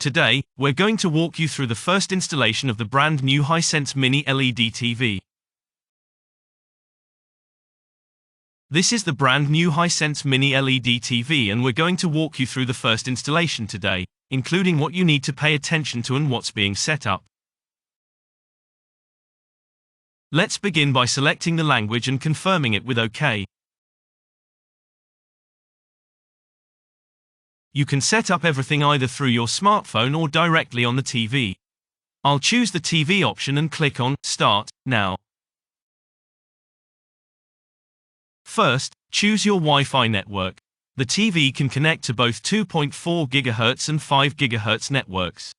Today, we're going to walk you through the first installation of the brand new HISENSE Mini LED TV. This is the brand new HISENSE Mini LED TV, and we're going to walk you through the first installation today, including what you need to pay attention to and what's being set up. Let's begin by selecting the language and confirming it with OK. You can set up everything either through your smartphone or directly on the TV. I'll choose the TV option and click on Start Now. First, choose your Wi-Fi network. The TV can connect to both 2.4 GHz and 5 GHz networks.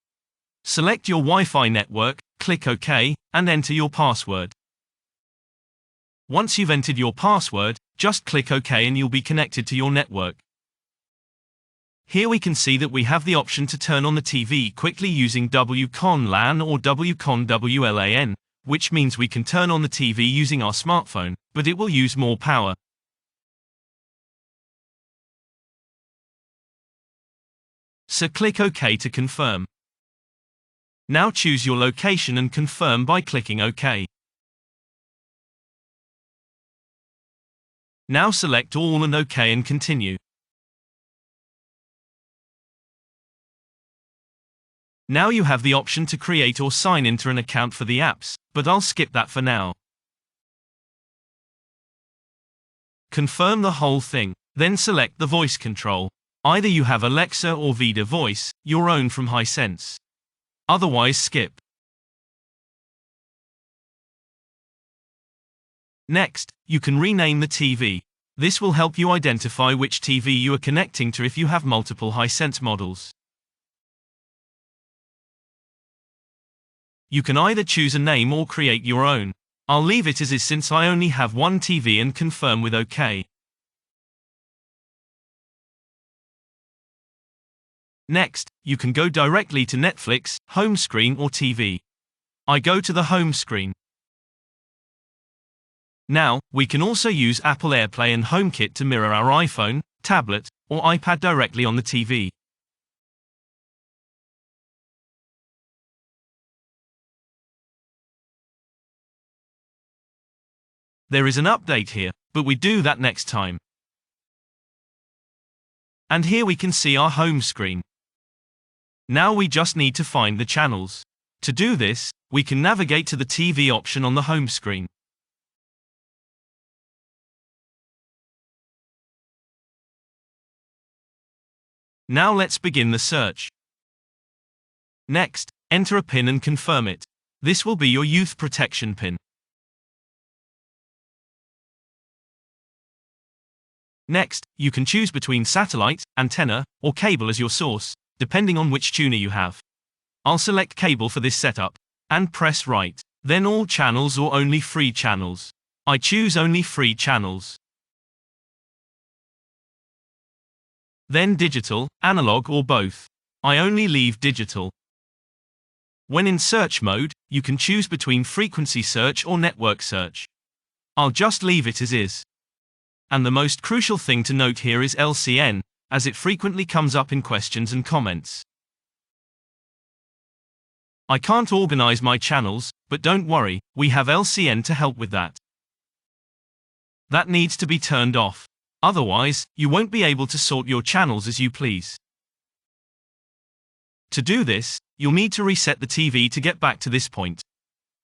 Select your Wi-Fi network, click OK, and enter your password. Once you've entered your password, just click OK and you'll be connected to your network. Here we can see that we have the option to turn on the TV quickly using WCON LAN or WCON WLAN, which means we can turn on the TV using our smartphone, but it will use more power. So click OK to confirm. Now choose your location and confirm by clicking OK. Now select all and OK and continue. Now you have the option to create or sign into an account for the apps, but I'll skip that for now. Confirm the whole thing, then select the voice control. Either you have Alexa or Vida Voice, your own from HISENSE. Otherwise skip. Next, you can rename the TV. This will help you identify which TV you are connecting to if you have multiple HISENSE models. You can either choose a name or create your own. I'll leave it as is since I only have one TV and confirm with OK. Next, you can go directly to Netflix, home screen or TV. I go to the home screen. Now, we can also use Apple AirPlay and HomeKit to mirror our iPhone, tablet, or iPad directly on the TV. There is an update here, but we do that next time. And here we can see our home screen. Now we just need to find the channels. To do this, we can navigate to the TV option on the home screen. Now let's begin the search. Next, enter a PIN and confirm it. This will be your youth protection PIN. Next, you can choose between satellite, antenna, or cable as your source, depending on which tuner you have. I'll select cable for this setup, and press right. Then all channels or only free channels. I choose only free channels. Then digital, analog or both. I only leave digital. When in search mode, you can choose between frequency search or network search. I'll just leave it as is. And the most crucial thing to note here is LCN, as it frequently comes up in questions and comments. I can't organize my channels, but don't worry, we have LCN to help with that. That needs to be turned off. Otherwise, you won't be able to sort your channels as you please. To do this, you'll need to reset the TV to get back to this point.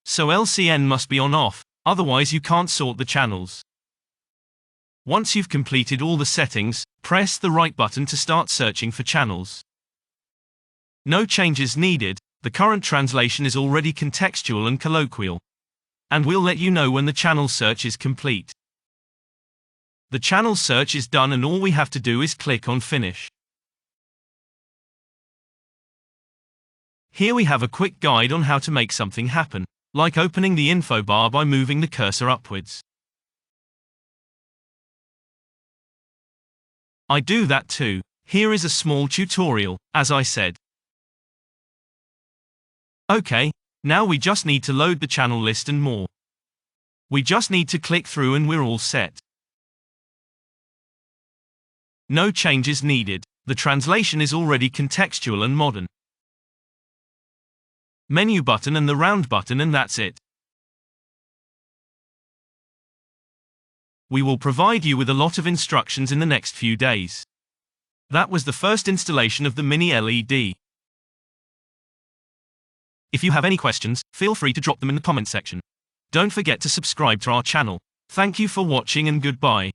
So LCN must be on off, otherwise you can't sort the channels. Once you've completed all the settings, press the right button to start searching for channels. No changes needed, the current translation is already contextual and colloquial. And we'll let you know when the channel search is complete. The channel search is done and all we have to do is click on Finish. Here we have a quick guide on how to make something happen, like opening the info bar by moving the cursor upwards. I do that too. Here is a small tutorial, as I said. Okay, now we just need to load the channel list and more. We just need to click through and we're all set. No changes needed. The translation is already contextual and modern. menu button and the round button, and that's it. We will provide you with a lot of instructions in the next few days. That was the first installation of the mini LED. If you have any questions, feel free to drop them in the comment section. Don't forget to subscribe to our channel. Thank you for watching and goodbye.